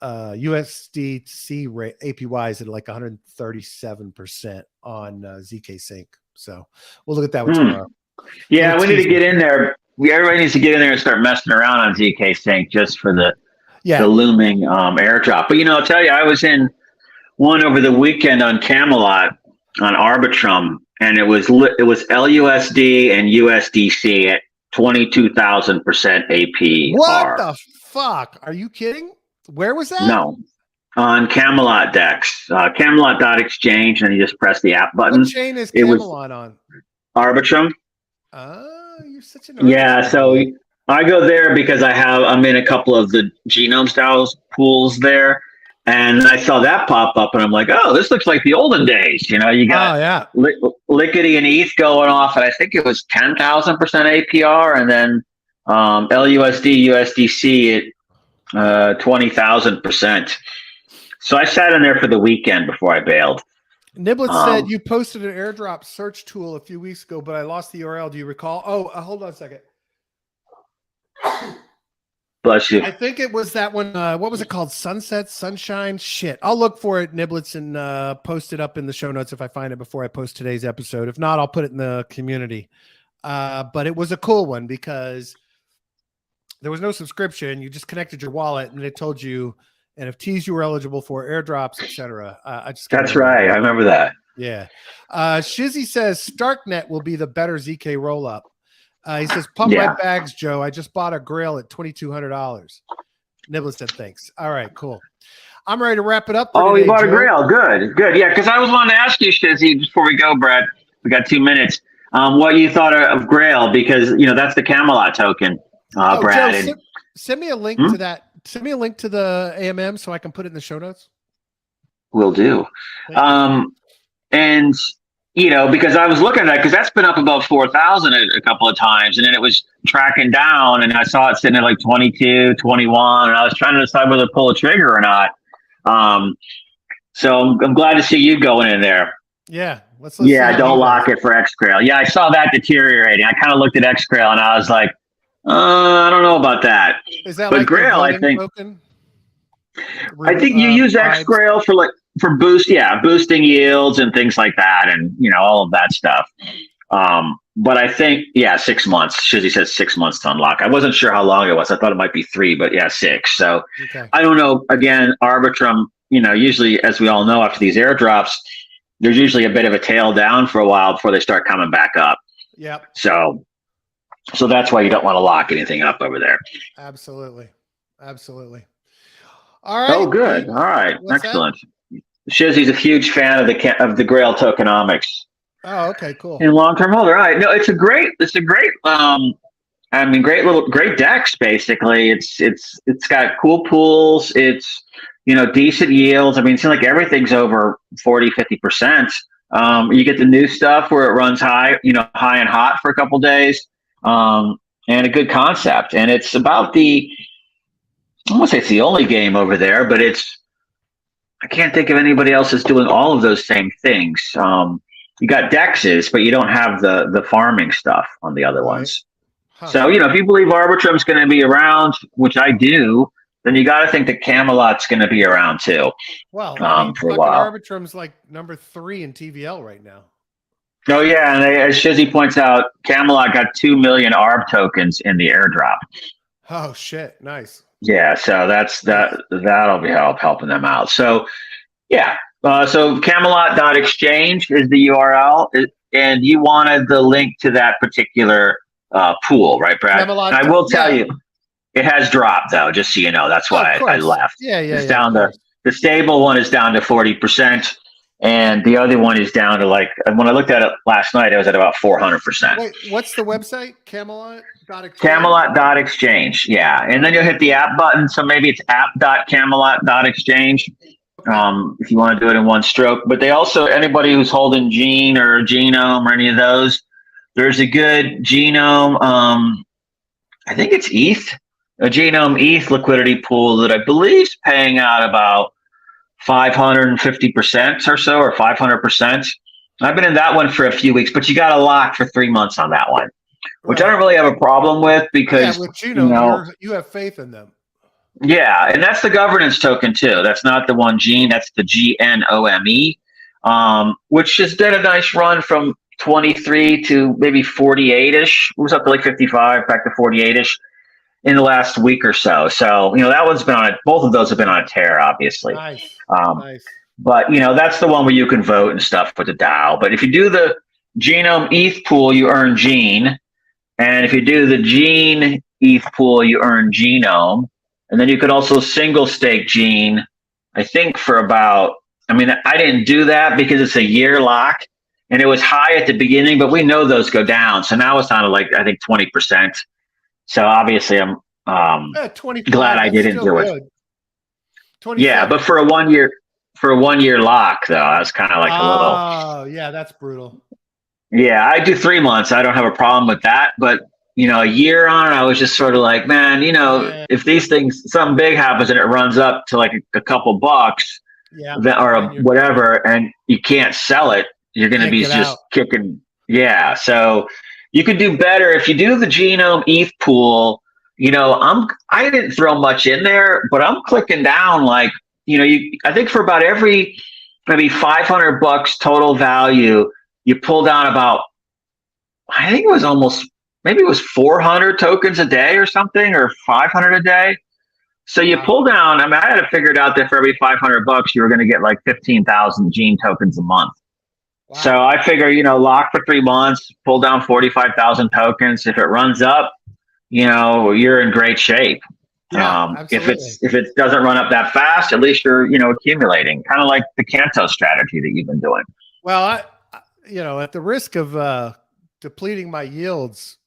USDC rate APYs at like 137% on ZK Sync. So we'll look at that one tomorrow. Yeah, we need to get in there. Everybody needs to get in there and start messing around on ZK Sync just for the looming airdrop. But I'll tell you, I was in one over the weekend on Camelot on Arbitrum, and it was LUSD and USDC at 22,000% APR. What the fuck? Are you kidding? Where was that? No, on Camelot Dex, Camelot.exchange, and you just press the app button. What chain is Camelot on? Arbitrum. You're such an yeah. So I go there because I'm in a couple of the Genome Styles pools there, and I saw that pop up, and I'm like, oh, this looks like the olden days. You got liquidity and ETH going off, and I think it was 10,000% APR, and then LUSD, USDC at 20,000%. So I sat in there for the weekend before I bailed. Niblet said you posted an airdrop search tool a few weeks ago, but I lost the URL. Do you recall? Oh, hold on a second. Bless you. I think it was that one. What was it called? Sunset, Sunshine? Shit. I'll look for it, Niblets, and post it up in the show notes if I find it before I post today's episode. If not, I'll put it in the community. But it was a cool one because there was no subscription. You just connected your wallet, and it told you NFTs you were eligible for, airdrops, etc. That's right. I remember that. Yeah. Shizzy says Starknet will be the better ZK roll-up. He says, pump my bags, Joe. I just bought a Grail at $2,200. Niblett said, thanks. All right, cool. I'm ready to wrap it up. You bought a Grail. Good. Yeah, because I was wanting to ask you, Shizzy, before we go, Brad, we got 2 minutes, what you thought of Grail, because, that's the Camelot token, Brad. Joe, send me a link to that. Send me a link to the AMM so I can put it in the show notes. Will do. And because I was looking at that, because that's been up above 4,000 a couple of times, and then it was tracking down, and I saw it sitting at like 22, 21, and I was trying to decide whether to pull a trigger or not. So I'm glad to see you going in there. Yeah. Let's don't lock it for Xgrail. Yeah, I saw that deteriorating. I kind of looked at Xgrail, and I was like, I don't know about that. Is that but like Grail, I think. I think you use Xgrail for boosting yields and things like that, and all of that stuff. But I think 6 months. Shizzy says 6 months to unlock. I wasn't sure how long it was. I thought it might be 3, but 6. So I don't know. Again, Arbitrum. Usually, as we all know, after these airdrops, there's usually a bit of a tail down for a while before they start coming back up. Yep. So that's why you don't want to lock anything up over there. Absolutely. All right. Oh, good. All right. Excellent. Shizzy's a huge fan of the Grail tokenomics. Oh, okay, cool. And long-term holder. All right. No, it's a great great decks, basically. It's got cool pools. It's, decent yields. I mean, it seems like everything's over 40, 50%. You get the new stuff where it runs high and hot for a couple days. And a good concept. And it's about the I won't say it's the only game over there, but I can't think of anybody else that's doing all of those same things. You got dexes, but you don't have the farming stuff on the other Right. ones. Huh. So, if you believe Arbitrum's going to be around, which I do, then you got to think that Camelot's going to be around too. Well, for a fucking while. Arbitrum's like number 3 in TVL right now. Oh yeah, and as Shizzy points out, Camelot got 2 million ARB tokens in the airdrop. Oh shit! Nice. Yeah, so that'll be helping them out. So yeah, so Camelot.exchange is the URL, and you wanted the link to that particular pool, right, Brad? Camelot. And I will tell you, it has dropped though, just so you know. That's why I left. Yeah. It's down to the stable one is down to 40%. And the other one is down to when I looked at it last night, it was at about 400%. Wait, what's the website? Camelot.exchange? Camelot.exchange, yeah. And then you'll hit the app button. So maybe it's app.camelot.exchange if you want to do it in one stroke. But they also, anybody who's holding Gene or Genome or any of those, there's a good Genome, I think it's ETH, a Genome ETH liquidity pool that I believe is paying out about 550% or so, or 500%. I've been in that one for a few weeks, but you got to lock for 3 months on that one, which I don't really have a problem with because with Genome, you have faith in them. Yeah, and that's the governance token too. That's not the one Gene. That's the GNOME, which has done a nice run from 23 to maybe 48-ish. It was up to like 55, back to 48-ish. In the last week or so. So, that one's been both of those have been on a tear, obviously. Nice. But, that's the one where you can vote and stuff with the DAO. But if you do the Genome ETH pool, you earn Gene. And if you do the Gene ETH pool, you earn Genome. And then you could also single stake Gene, I think for about, I didn't do that because it's a year lock. And it was high at the beginning, but we know those go down. So now it's down to I think 20%. So obviously, I'm glad I didn't do it. Yeah, but for a 1 year lock, though, I was kind of like a little. Oh, yeah, that's brutal. Yeah, I do 3 months. I don't have a problem with that, but a year on, I was just sort of like, man, if these things, something big happens and it runs up to like a couple bucks, or whatever, and you can't sell it, you're going to be just kicking. Yeah, so. You could do better if you do the Genome ETH pool. I didn't throw much in there, but I'm clicking down I think for about every maybe $500 total value, you pull down about, I think it was maybe it was 400 tokens a day or something, or 500 a day. So you pull down. I had to figure it out that for every $500, you were going to get like 15,000 Gene tokens a month. Wow. So I figure, lock for 3 months, pull down 45,000 tokens. If it runs up, you're in great shape. Yeah, if it doesn't run up that fast, at least you're, accumulating, kind of like the Canto strategy that you've been doing. Well, at the risk of depleting my yields,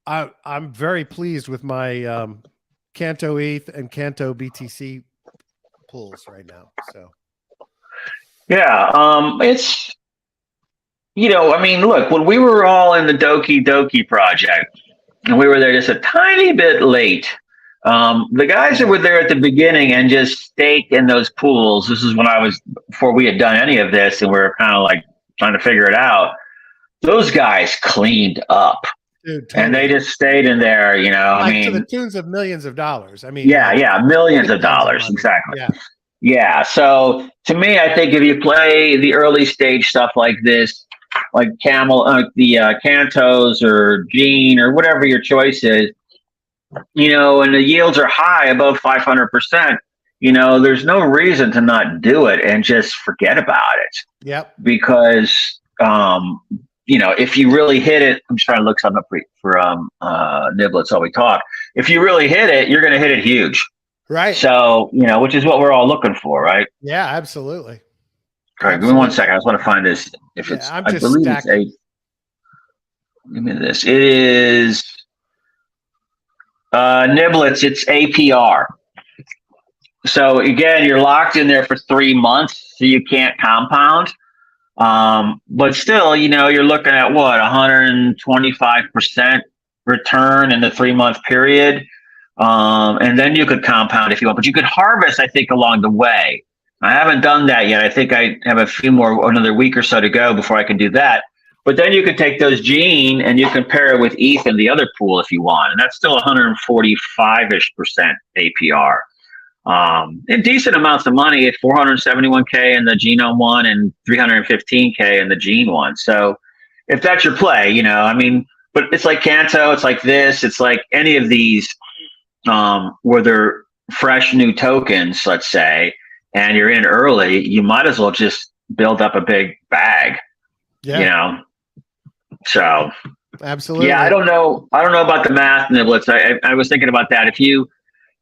I'm very pleased with my Canto ETH and Canto BTC pools right now. So. Yeah, it's, look, when we were all in the Doki Doki project, and we were there just a tiny bit late, the guys that were there at the beginning and just stake in those pools, this is before we had done any of this, and we were kind of like trying to figure it out, those guys cleaned up. Dude, totally. And they just stayed in there, to the tunes of millions of dollars. Yeah, millions of dollars, exactly. Yeah, so to me, I think if you play the early stage stuff like this, like the Cantos or Gene or whatever your choice is, and the yields are high above 500%, there's no reason to not do it and just forget about it. Yep. Because, if you really hit it, I'm just trying to look something up for Niblets while we talk. If you really hit it, you're going to hit it huge. Right. So, which is what we're all looking for, right? Yeah, absolutely. All right, give me 1 second. I just want to find this. If it's, I believe stacking. it's give me this. It is Niblets. It's APR. So again, you're locked in there for 3 months, so you can't compound. But still, you're looking at what, 125% return in the 3 month period. And then you could compound if you want, but you could harvest, I think, along the way. I haven't done that yet. I think I have a few more, another week or so to go before I can do that. But then you can take those gene and you can pair it with ETH in the other pool if you want. And that's still 145-ish% APR. And decent amounts of money at 471K in the genome one and 315K in the gene one. So if that's your play, you know, I mean, but it's like Canto, it's like this, it's like any of these where they're fresh new tokens, let's say, and you're in early, you might as well just build up a big bag, you know? So absolutely. Yeah, I don't know about the math, Niblets. I was thinking about that. If you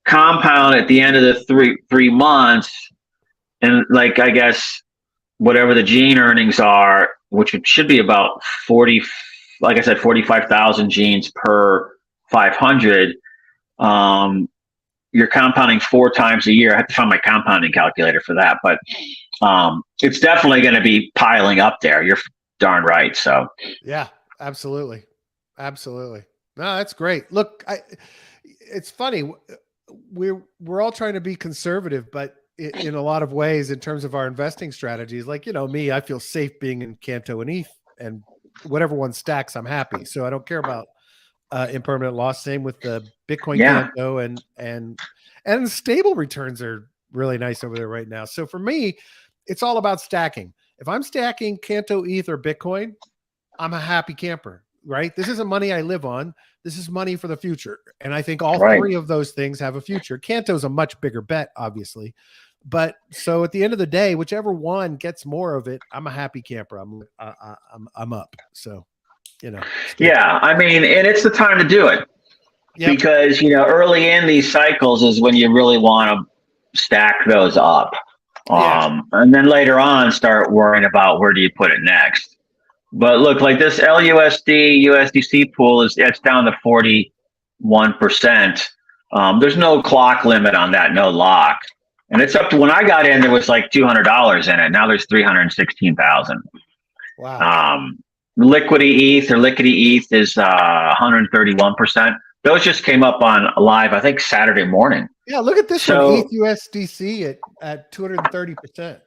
compound at the end of the three months, and like I guess whatever the gene earnings are, which should be about 40, like I said, 45,000 genes per 500. You're compounding 4 times a year. I have to find my compounding calculator for that, but it's definitely going to be piling up there. You're darn right. So yeah, absolutely. No, that's great. Look, it's funny. We're all trying to be conservative, but in a lot of ways, in terms of our investing strategies, like, you know, me, I feel safe being in Canto and ETH, and whatever one stacks, I'm happy. So I don't care about impermanent loss. Same with the Bitcoin Canto, and stable returns are really nice over there right now. So for me, it's all about stacking. If I'm stacking Canto, ETH, or Bitcoin, I'm a happy camper, right? This isn't money I live on. This is money for the future. And I think all three of those things have a future. Canto's a much bigger bet, obviously. But so at the end of the day, whichever one gets more of it, I'm a happy camper. I'm up. So, you know. Yeah, I mean, and it's the time to do it. Yep. Because, you know, early in these cycles is when you really want to stack those up. And then later on, start worrying about where do you put it next. But look, like this LUSD, USDC pool it's down to 41%. There's no clock limit on that, no lock. And it's up to, when I got in, there was like $200 in it. Now there's 316,000. Wow. Liquidity ETH is 131%. Those just came up on live, I think, Saturday morning. Yeah, look at this one, ETH USDC at 230%.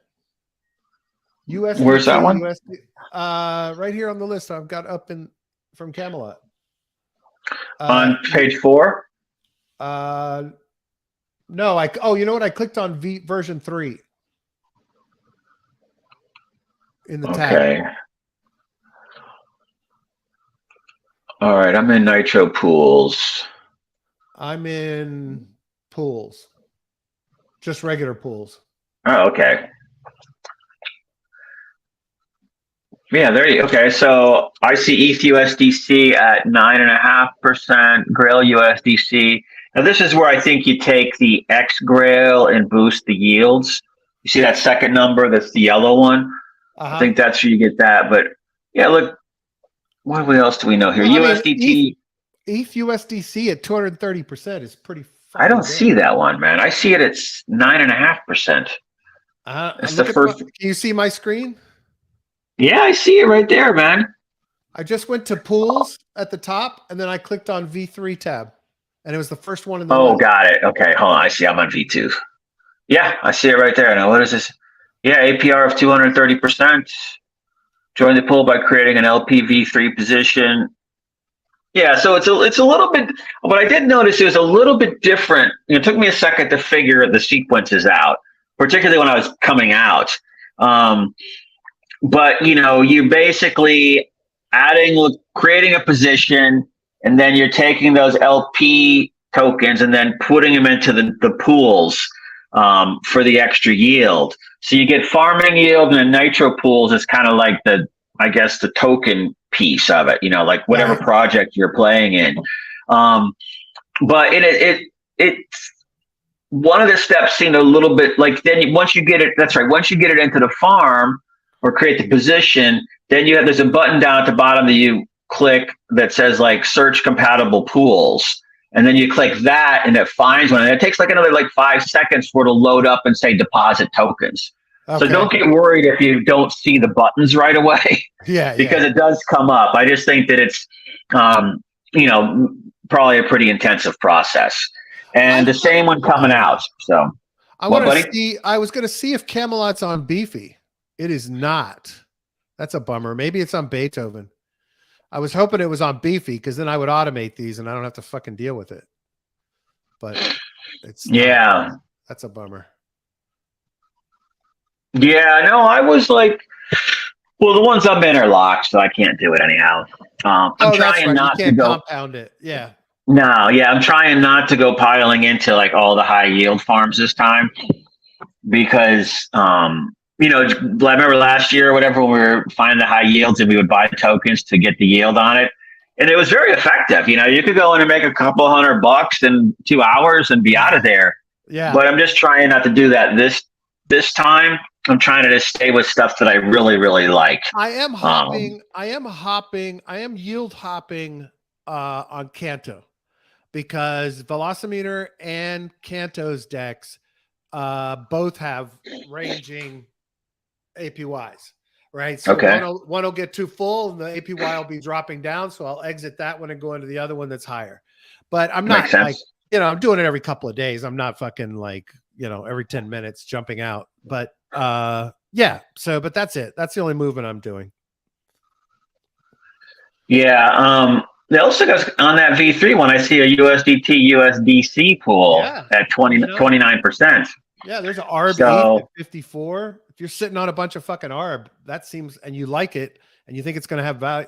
USDC, where's that one? Right here on the list. I've got up from Camelot. On page 4? No, you know what? I clicked on version 3 in the tab. Okay. All right, I'm in Nitro Pools. I'm in pools. Just regular pools. Oh, okay. Yeah, there you go. Okay, so I see ETH USDC at 9.5%, Grail USDC. Now this is where I think you take the X Grail and boost the yields. You see that second number? That's the yellow one. I think that's where you get that. But yeah, look, what else do we know here? Well, USDT. ETH USDC at 230% is pretty. I don't see that one, man. I see it at 9.5%. It's the first. Can you see my screen? Yeah, I see it right there, man. I just went to pools at the top, and then I clicked on V3 tab, and it was the first one in the list. Got it. Okay, hold on. I see. I'm on V2. Yeah, I see it right there. Now, what is this? Yeah, APR of 230%. Join the pool by creating an LP V3 position. Yeah, so it's a little bit. What I did notice, it was a little bit different. It took me a second to figure the sequences out, particularly when I was coming out. But, you know, you basically creating a position, and then you're taking those LP tokens and then putting them into the pools for the extra yield. So you get farming yield, and the Nitro pools is kind of like the token piece of it, you know, like whatever project you're playing in. But it's one of the steps seemed a little bit like, then once you get it, once you get it into the farm, or create the position, then there's a button down at the bottom that you click that says like search compatible pools. And then you click that and it finds one. And it takes like another 5 seconds for it to load up and say deposit tokens. Okay. So don't get worried if you don't see the buttons right away. Because it does come up. I just think that it's, you know, probably a pretty intensive process. and the same one coming out. So what, buddy? I was going to see if Camelot's on Beefy. It is not. That's a bummer. Maybe it's on Beethoven. I was hoping it was on Beefy because then I would automate these and I don't have to fucking deal with it. But it's not. That's a bummer. Yeah, no, I was like, well, the ones I'm in are locked, so I can't do it anyhow. I'm trying not to go compound it. Yeah. No, yeah, I'm trying not to go piling into like all the high yield farms this time because, you know, I remember last year or whatever, when we were finding the high yields and we would buy tokens to get the yield on it. And it was very effective. You know, you could go in and make a couple $100 in 2 hours and be out of there. Yeah. But I'm just trying not to do that this time. I'm trying to just stay with stuff that I really, really like. I am yield hopping on Canto because Velocimeter and Canto's decks both have ranging APYs, right? So one will get too full and the APY will be dropping down. So I'll exit that one and go into the other one that's higher. But I'm not like, you know, I'm doing it every couple of days. I'm not fucking like, you know, every 10 minutes jumping out. But yeah, so but that's it. That's the only movement I'm doing. Yeah. They also got on that V3 one. I see a USDT USDC pool at 29%. Yeah, there's an ARB at 54. If you're sitting on a bunch of fucking ARB, that seems, and you like it, and you think it's going to have value.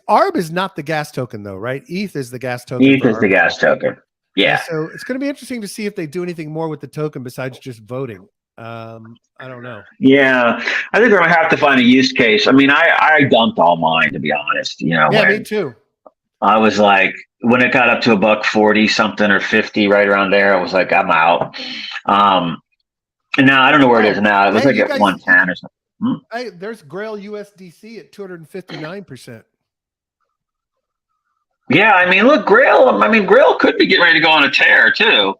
ARB is not the gas token though, right? ETH is the gas token. ETH is the gas token. Yeah. So it's going to be interesting to see if they do anything more with the token besides just voting. I don't know. Yeah, I think they're gonna have to find a use case. I mean, I dumped all mine, to be honest. You know, yeah, me too. I was like, when it got up to $1.40 something or 50, right around there, I was like, I'm out. And now I don't know where it is now. It was like at 110 or something. Hey, there's Grail USDC at 259%. Yeah, I mean, look, Grail could be getting ready to go on a tear too.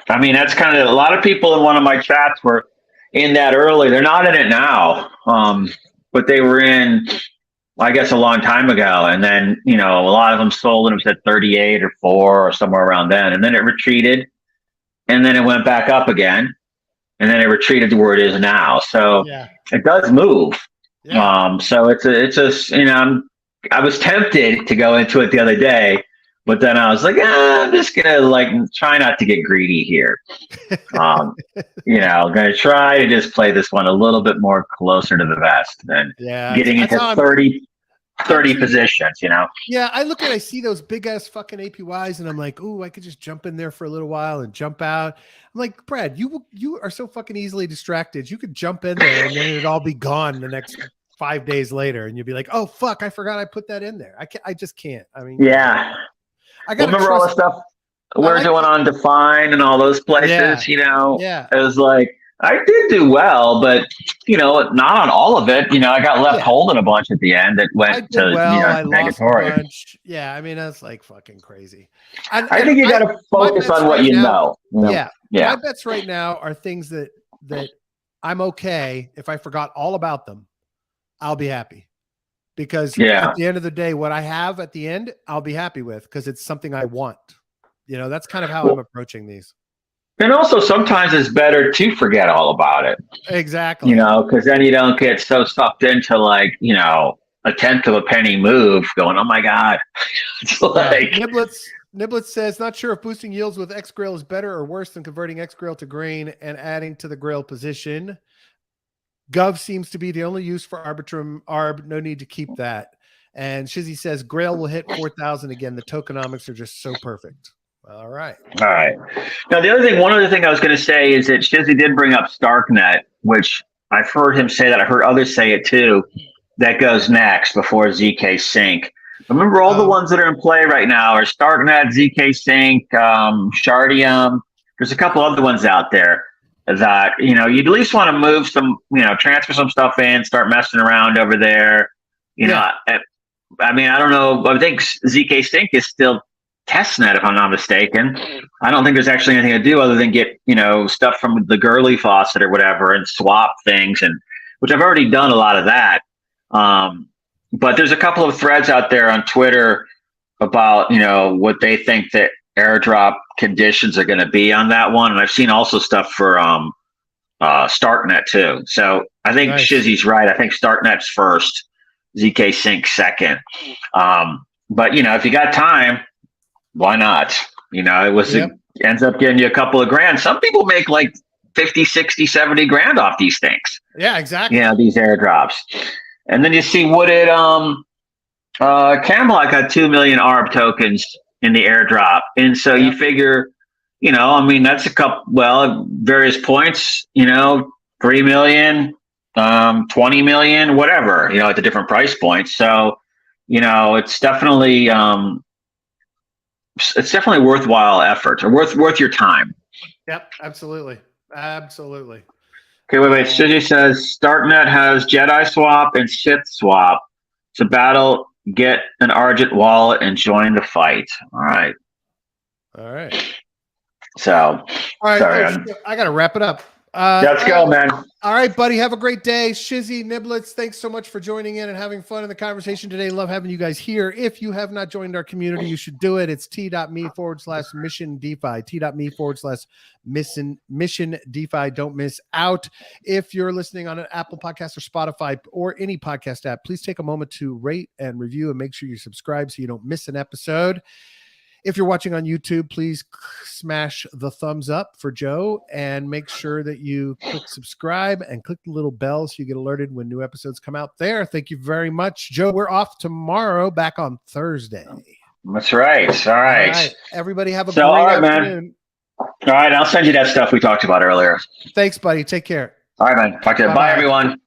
I mean, that's kind of a lot of people in one of my chats were in that early. They're not in it now, but they were in, I guess, a long time ago. And then, you know, a lot of them sold and it was at 38 or 4 or somewhere around then. And then it retreated and then it went back up again. And then it retreated to where it is now. So it does move. Yeah. So it's a, you know, I was tempted to go into it the other day. But then I was like, I'm just gonna like try not to get greedy here. You know, I'm gonna try to just play this one a little bit more closer to the vest than getting into 30 positions, you know? Yeah, I see those big ass fucking APYs and I'm like, ooh, I could just jump in there for a little while and jump out. I'm like, Brad, you are so fucking easily distracted. You could jump in there and then it'd all be gone the next 5 days later, and you'd be like, oh fuck, I forgot I put that in there. I just can't. I mean, yeah. I remember all the stuff we're doing on Define and all those places, you know? Yeah. It was like, I did do well, but, you know, not on all of it. You know, I got left holding a bunch at the end that went to, negatory. Yeah, I mean, that's like fucking crazy. I think you got to focus on what you know. Yeah. My bets right now are things that I'm okay. If I forgot all about them, I'll be happy. Because at the end of the day, what I have at the end, I'll be happy with because it's something I want. You know, that's kind of how I'm approaching these. And also sometimes it's better to forget all about it. Exactly. You know, because then you don't get so sucked into like, you know, a tenth of a penny move going, oh my God. It's like Niblets says, not sure if boosting yields with X Grail is better or worse than converting X Grail to grain and adding to the Grail position. Gov seems to be the only use for Arbitrum ARB. No need to keep that. And Shizzy says Grail will hit 4,000 again. The tokenomics are just so perfect. All right. Now, one other thing I was going to say is that Shizzy did bring up Starknet, which I've heard him say that. I've heard others say it too. That goes next before ZK Sync. Remember, all the ones that are in play right now are Starknet, ZK Sync, Shardium. There's a couple other ones out there that, you know, you'd at least want to move some, you know, transfer some stuff in, start messing around over there. You know, I mean, I don't know. I think ZK Sync is still testnet, if I'm not mistaken. I don't think there's actually anything to do other than get, you know, stuff from the Gurley faucet or whatever and swap things, and which I've already done a lot of that. But there's a couple of threads out there on Twitter about, what they think the airdrop conditions are going to be on that one. And I've seen also stuff for StarkNet too. So I think Nice. Shizzy's right. I think StarkNet's first, ZK Sync second. But if you got time, why not? It ends up getting you a couple of grand. Some people make like 50, 60, 70 grand off these things. Yeah, exactly. These airdrops. And then you see Wooded Camelot got 2 million ARB tokens in the airdrop. And so you figure, that's at various points, 3 million, 20 million, whatever, at the different price points. So, it's definitely worthwhile effort, or worth your time. Yep, absolutely. Absolutely. Okay, wait. Shizzy says StarkNet has Jedi swap and Sith swap. It's a battle. Get an Argent wallet and join the fight. All right. So, all right. sorry, I got to wrap it up. Let's go, man. All right, buddy. Have a great day. Shizzy, Niblets, thanks so much for joining in and having fun in the conversation today. Love having you guys here. If you have not joined our community, you should do it. It's t.me/mission DeFi, t.me/mission DeFi. Don't miss out. If you're listening on an Apple podcast or Spotify or any podcast app, please take a moment to rate and review and make sure you subscribe so you don't miss an episode. If you're watching on YouTube, please smash the thumbs up for Joe and make sure that you click subscribe and click the little bell so you get alerted when new episodes come out there. Thank you very much, Joe. We're off tomorrow, back on Thursday. That's right. All right. All right. Everybody have a great afternoon. Man. All right. I'll send you that stuff we talked about earlier. Thanks, buddy. Take care. All right, man. Talk to you. Bye, everyone.